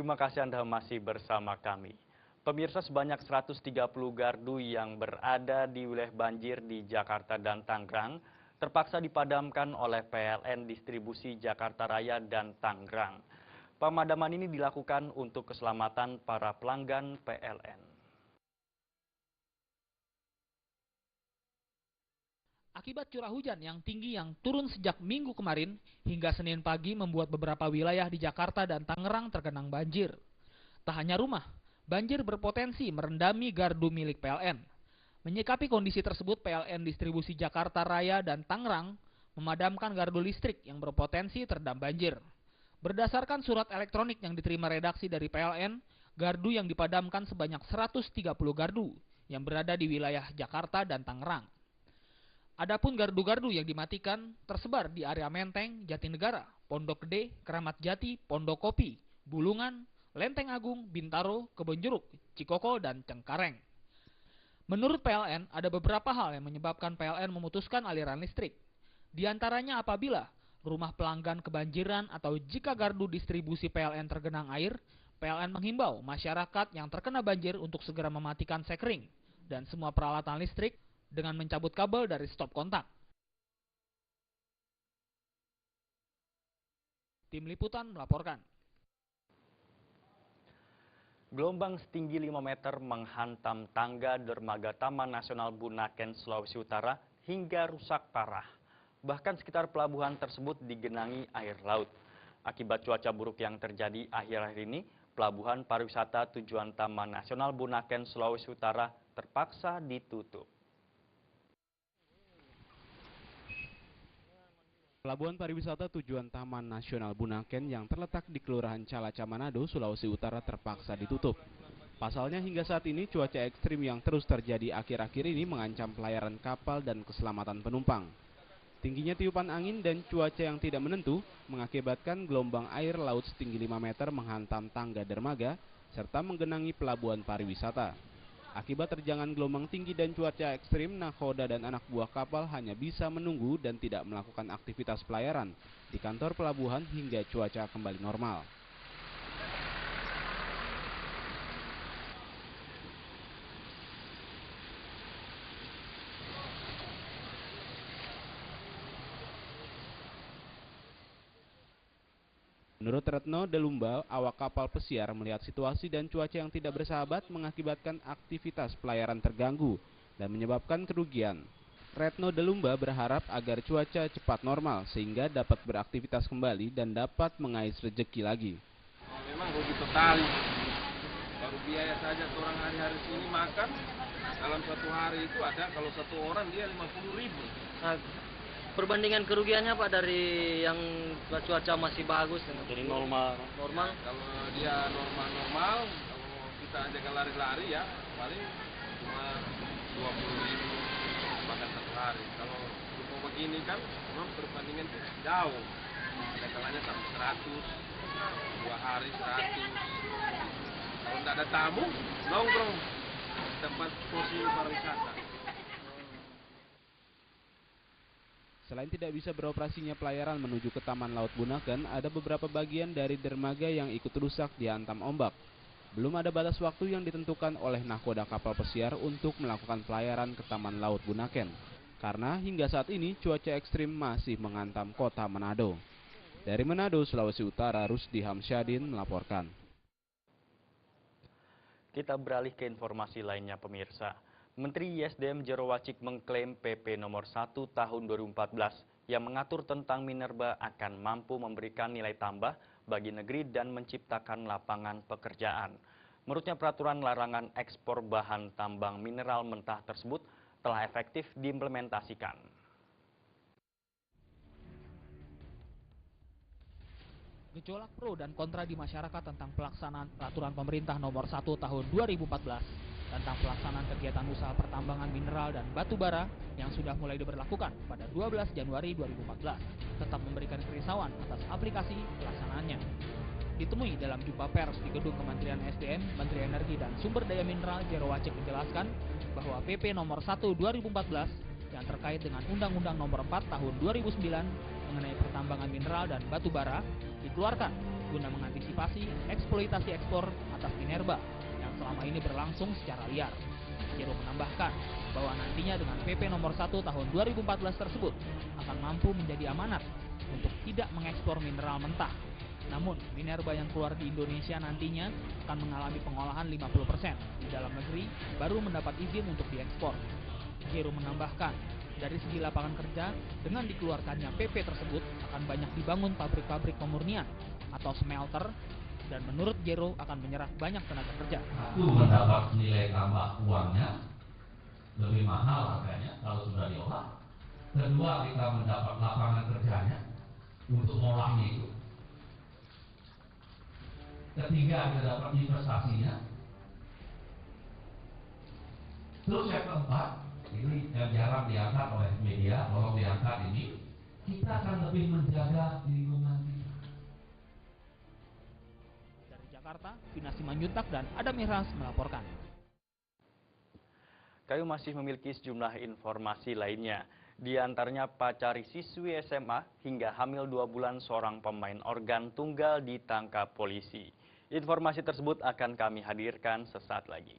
Terima kasih Anda masih bersama kami. Pemirsa, sebanyak 130 gardu yang berada di wilayah banjir di Jakarta dan Tangerang terpaksa dipadamkan oleh PLN Distribusi Jakarta Raya dan Tangerang. Pemadaman ini dilakukan untuk keselamatan para pelanggan PLN. Akibat curah hujan yang tinggi yang turun sejak Minggu kemarin hingga Senin pagi membuat beberapa wilayah di Jakarta dan Tangerang tergenang banjir. Tak hanya rumah, banjir berpotensi merendami gardu milik PLN. Menyikapi kondisi tersebut, PLN Distribusi Jakarta Raya dan Tangerang memadamkan gardu listrik yang berpotensi terendam banjir. Berdasarkan surat elektronik yang diterima redaksi dari PLN, gardu yang dipadamkan sebanyak 130 gardu yang berada di wilayah Jakarta dan Tangerang. Adapun gardu-gardu yang dimatikan tersebar di area Menteng, Jatinegara, Pondok Gede, Keramat Jati, Pondokopi, Bulungan, Lenteng Agung, Bintaro, Kebonjeruk, Cikoko, dan Cengkareng. Menurut PLN, ada beberapa hal yang menyebabkan PLN memutuskan aliran listrik. Di antaranya apabila rumah pelanggan kebanjiran atau jika gardu distribusi PLN tergenang air, PLN menghimbau masyarakat yang terkena banjir untuk segera mematikan sekring dan semua peralatan listrik dengan mencabut kabel dari stop kontak. Tim Liputan melaporkan. Gelombang setinggi 5 meter menghantam tangga dermaga Taman Nasional Bunaken, Sulawesi Utara hingga rusak parah. Bahkan sekitar pelabuhan tersebut digenangi air laut. Akibat cuaca buruk yang terjadi akhir-akhir ini, pelabuhan pariwisata tujuan Taman Nasional Bunaken, Sulawesi Utara terpaksa ditutup. Pelabuhan pariwisata tujuan Taman Nasional Bunaken yang terletak di Kelurahan Calaca, Manado, Sulawesi Utara terpaksa ditutup. Pasalnya hingga saat ini cuaca ekstrim yang terus terjadi akhir-akhir ini mengancam pelayaran kapal dan keselamatan penumpang. Tingginya tiupan angin dan cuaca yang tidak menentu mengakibatkan gelombang air laut setinggi 5 meter menghantam tangga dermaga serta menggenangi pelabuhan pariwisata. Akibat terjangan gelombang tinggi dan cuaca ekstrim, nakoda dan anak buah kapal hanya bisa menunggu dan tidak melakukan aktivitas pelayaran di kantor pelabuhan hingga cuaca kembali normal. Menurut Retno Delumba, awak kapal pesiar melihat situasi dan cuaca yang tidak bersahabat mengakibatkan aktivitas pelayaran terganggu dan menyebabkan kerugian. Retno Delumba berharap agar cuaca cepat normal sehingga dapat beraktivitas kembali dan dapat mengais rezeki lagi. Memang rugi total. Baru biaya saja orang hari-hari sini makan dalam satu hari itu ada kalau satu orang dia 50.000. Perbandingan kerugiannya Pak dari yang cuaca masih bagus dengan jadi normal. Kalau dia normal, kalau kita aja lari-lari ya paling cuma 20.000 makan satu hari. Kalau untuk begini kan memang perbandingan itu jauh. Ada kalanya sampai 100, 2 hari 100. Kalau tidak ada tamu, nongkrong di tempat posisi pariwisata. Selain tidak bisa beroperasinya pelayaran menuju ke Taman Laut Bunaken, ada beberapa bagian dari dermaga yang ikut rusak dihantam ombak. Belum ada batas waktu yang ditentukan oleh nahkoda kapal pesiar untuk melakukan pelayaran ke Taman Laut Bunaken, karena hingga saat ini cuaca ekstrim masih menghantam kota Manado. Dari Manado, Sulawesi Utara, Rusdi Hamsyadin melaporkan. Kita beralih ke informasi lainnya, pemirsa. Menteri ISDM Jero Wacik mengklaim PP nomor 1 tahun 2014 yang mengatur tentang minerba akan mampu memberikan nilai tambah bagi negeri dan menciptakan lapangan pekerjaan. Menurutnya peraturan larangan ekspor bahan tambang mineral mentah tersebut telah efektif diimplementasikan. Gejolak pro dan kontra di masyarakat tentang pelaksanaan peraturan pemerintah nomor 1 tahun 2014 tentang pelaksanaan kegiatan usaha pertambangan mineral dan batu bara yang sudah mulai diberlakukan pada 12 Januari 2014 tetap memberikan kerisauan atas aplikasi pelaksanaannya. Ditemui dalam jumpa pers di gedung Kementerian SDM, Menteri Energi dan Sumber Daya Mineral Jero Wacik menjelaskan bahwa PP nomor 1 2014 yang terkait dengan Undang-Undang nomor 4 tahun 2009 mengenai pertambangan mineral dan batu bara dikeluarkan guna mengantisipasi eksploitasi ekspor atas minerba yang selama ini berlangsung secara liar. Jero menambahkan bahwa nantinya dengan PP nomor 1 tahun 2014 tersebut akan mampu menjadi amanat untuk tidak mengekspor mineral mentah. Namun, minerba yang keluar di Indonesia nantinya akan mengalami pengolahan 50%. Di dalam negeri baru mendapat izin untuk diekspor. Jero menambahkan, dari segi lapangan kerja, dengan dikeluarkannya PP tersebut akan banyak dibangun pabrik-pabrik pemurnian atau smelter, dan menurut Jero akan menyerap banyak tenaga kerja. Satu, mendapat nilai tambah uangnya, lebih mahal harganya kalau sudah diolah. Kedua, kita mendapat lapangan kerjanya untuk mengolahnya itu. Ketiga, kita dapat investasinya. Terus yang keempat, ini yang jarang diangkat oleh media, tolong diangkat ini, kita akan lebih menjaga lingkungan kita. Dari Jakarta, Vina Simanjuntak dan Adam Miras melaporkan. Kami masih memiliki sejumlah informasi lainnya. Di antaranya pacari siswi SMA hingga hamil 2 bulan seorang pemain organ tunggal ditangkap polisi. Informasi tersebut akan kami hadirkan sesaat lagi.